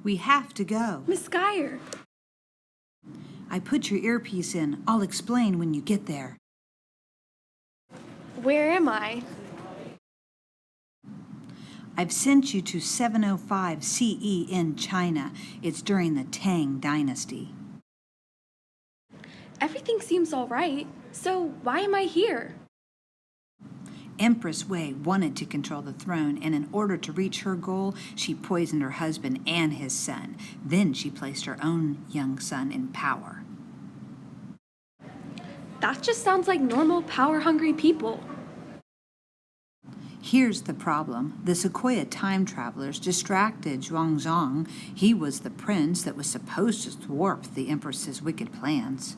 We have to go. Miss Geyer. I put your earpiece in. I'll explain when you get there. Where am I? I've sent you to 705 CE in China. It's during the Tang Dynasty. Everything seems all right. So why am I here? Empress Wei wanted to control the throne, and in order to reach her goal, she poisoned her husband and his son. Then she placed her own young son in power. That just sounds like normal, power-hungry people. Here's the problem. The Sequoia time travelers distracted Zhuangzhang. He was the prince that was supposed to thwart the Empress's wicked plans.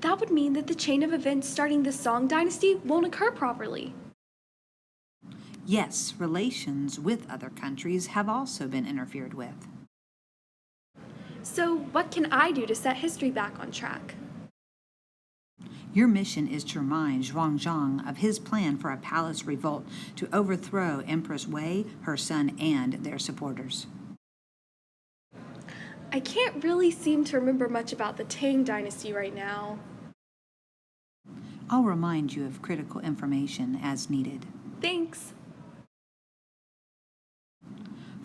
That would mean that the chain of events starting the Song Dynasty won't occur properly. Yes, relations with other countries have also been interfered with. So what can I do to set history back on track? Your mission is to remind Zhuangzhang of his plan for a palace revolt to overthrow Empress Wei, her son, and their supporters. I can't really seem to remember much about the Tang Dynasty right now. I'll remind you of critical information as needed. Thanks.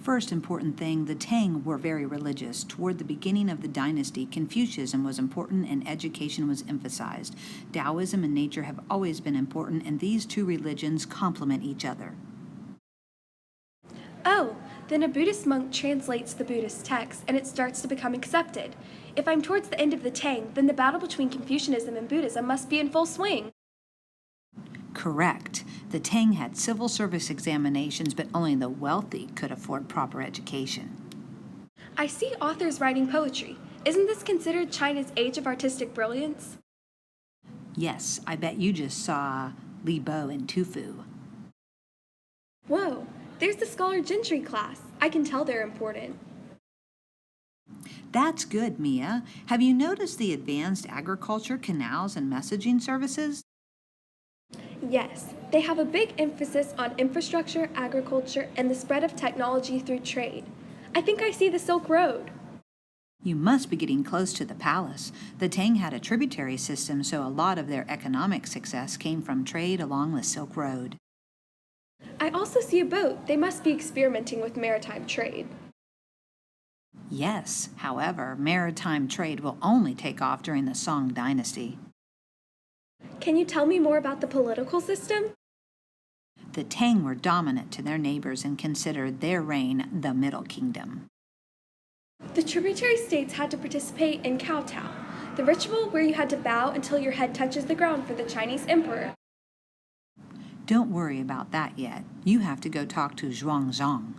First important thing, the Tang were very religious. Toward the beginning of the dynasty, Confucianism was important and education was emphasized. Taoism and nature have always been important, and these two religions complement each other. Oh, then a Buddhist monk translates the Buddhist text and it starts to become accepted. If I'm towards the end of the Tang, then the battle between Confucianism and Buddhism must be in full swing. Correct. The Tang had civil service examinations, but only the wealthy could afford proper education. I see authors writing poetry. Isn't this considered China's age of artistic brilliance? Yes, I bet you just saw Li Bo and Tufu. Whoa, there's the Scholar Gentry class. I can tell they're important. That's good, Mia. Have you noticed the advanced agriculture, canals, and messaging services? Yes, they have a big emphasis on infrastructure, agriculture, and the spread of technology through trade. I think I see the Silk Road. You must be getting close to the palace. The Tang had a tributary system, so a lot of their economic success came from trade along the Silk Road. I also see a boat. They must be experimenting with maritime trade. Yes, however, maritime trade will only take off during the Song Dynasty. Can you tell me more about the political system? The Tang were dominant to their neighbors and considered their reign the Middle Kingdom. The tributary states had to participate in kowtow, the ritual where you had to bow until your head touches the ground for the Chinese emperor. Don't worry about that yet. You have to go talk to Zhuangzhang.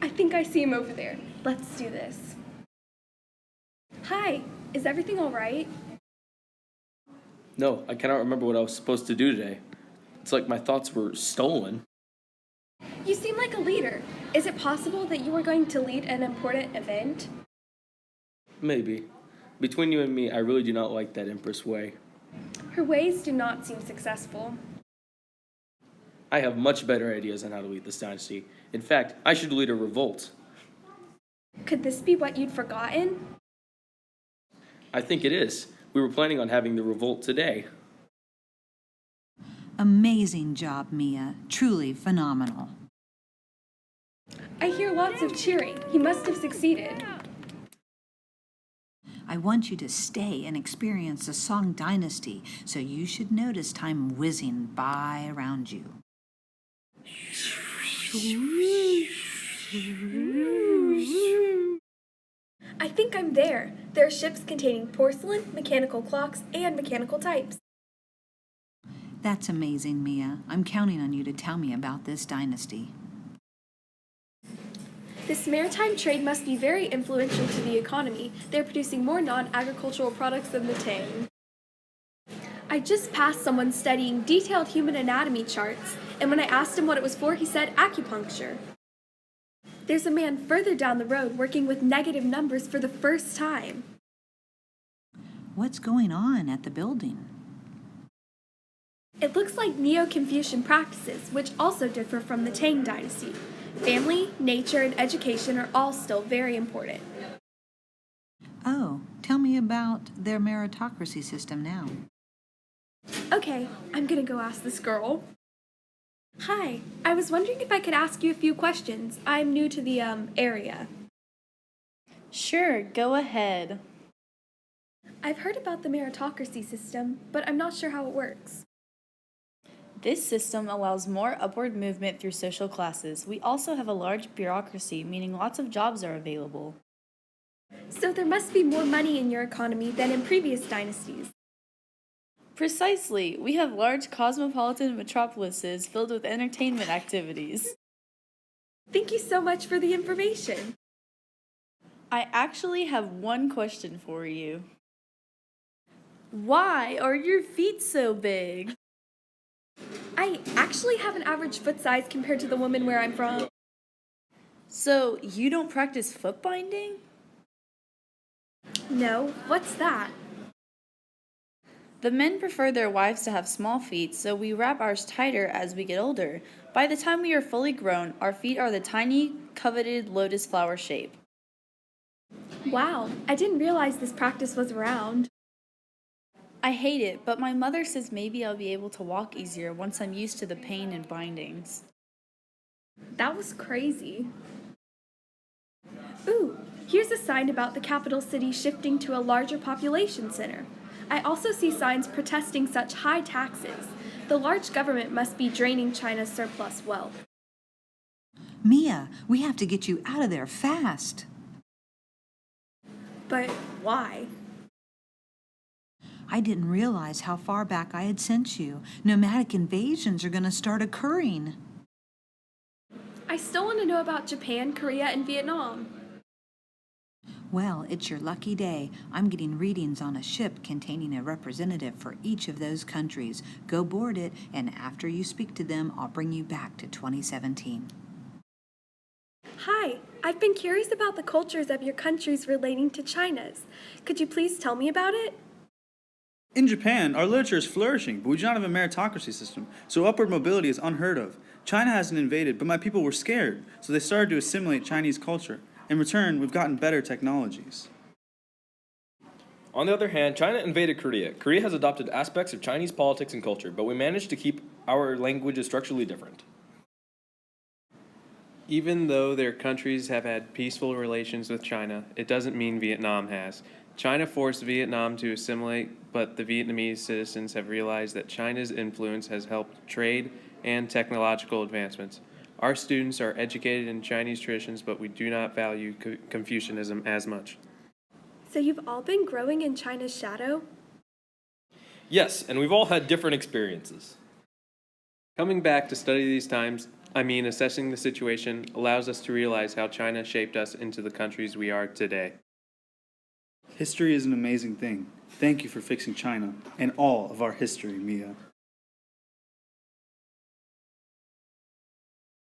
I think I see him over there. Let's do this. Hi, is everything all right? No, I cannot remember what I was supposed to do today. It's like my thoughts were stolen. You seem like a leader. Is it possible that you were going to lead an important event? Maybe. Between you and me, I really do not like that Empress Wei. Her ways do not seem successful. I have much better ideas on how to lead this dynasty. In fact, I should lead a revolt. Could this be what you'd forgotten? I think it is. We were planning on having the revolt today. Amazing job, Mia. Truly phenomenal. I hear lots of cheering. He must have succeeded. I want you to stay and experience the Song Dynasty, so you should notice time whizzing by around you. I think I'm there. There are ships containing porcelain, mechanical clocks, and mechanical types. That's amazing, Mia. I'm counting on you to tell me about this dynasty. This maritime trade must be very influential to the economy. They're producing more non-agricultural products than the Tang. I just passed someone studying detailed human anatomy charts, and when I asked him what it was for, he said acupuncture. There's a man further down the road working with negative numbers for the first time. What's going on at the building? It looks like Neo-Confucian practices, which also differ from the Tang Dynasty. Family, nature, and education are all still very important. Oh, tell me about their meritocracy system now. Okay, I'm gonna go ask this girl. Hi, I was wondering if I could ask you a few questions. I'm new to the area. Sure, go ahead. I've heard about the meritocracy system, but I'm not sure how it works. This system allows more upward movement through social classes. We also have a large bureaucracy, meaning lots of jobs are available. So there must be more money in your economy than in previous dynasties. Precisely, we have large cosmopolitan metropolises filled with entertainment activities. Thank you so much for the information. I actually have one question for you. Why are your feet so big? I actually have an average foot size compared to the woman where I'm from. So, you don't practice foot binding? No, what's that? The men prefer their wives to have small feet, so we wrap ours tighter as we get older. By the time we are fully grown, our feet are the tiny, coveted lotus flower shape. Wow, I didn't realize this practice was around. I hate it, but my mother says maybe I'll be able to walk easier once I'm used to the pain and bindings. That was crazy. Ooh, here's a sign about the capital city shifting to a larger population center. I also see signs protesting such high taxes. The large government must be draining China's surplus wealth. Mia, we have to get you out of there fast. But why? I didn't realize how far back I had sent you. Nomadic invasions are going to start occurring. I still want to know about Japan, Korea, and Vietnam. Well, it's your lucky day. I'm getting readings on a ship containing a representative for each of those countries. Go board it, and after you speak to them, I'll bring you back to 2017. Hi, I've been curious about the cultures of your countries relating to China's. Could you please tell me about it? In Japan, our literature is flourishing, but we do not have a meritocracy system, so upward mobility is unheard of. China hasn't invaded, but my people were scared, so they started to assimilate Chinese culture. In return, we've gotten better technologies. On the other hand, China invaded Korea. Korea has adopted aspects of Chinese politics and culture, but we managed to keep our languages structurally different. Even though their countries have had peaceful relations with China, it doesn't mean Vietnam has. China forced Vietnam to assimilate, but the Vietnamese citizens have realized that China's influence has helped trade and technological advancements. Our students are educated in Chinese traditions, but we do not value Confucianism as much. So you've all been growing in China's shadow? Yes, and we've all had different experiences. Coming back to study these times, assessing the situation, allows us to realize how China shaped us into the countries we are today. History is an amazing thing. Thank you for fixing China and all of our history, Mia.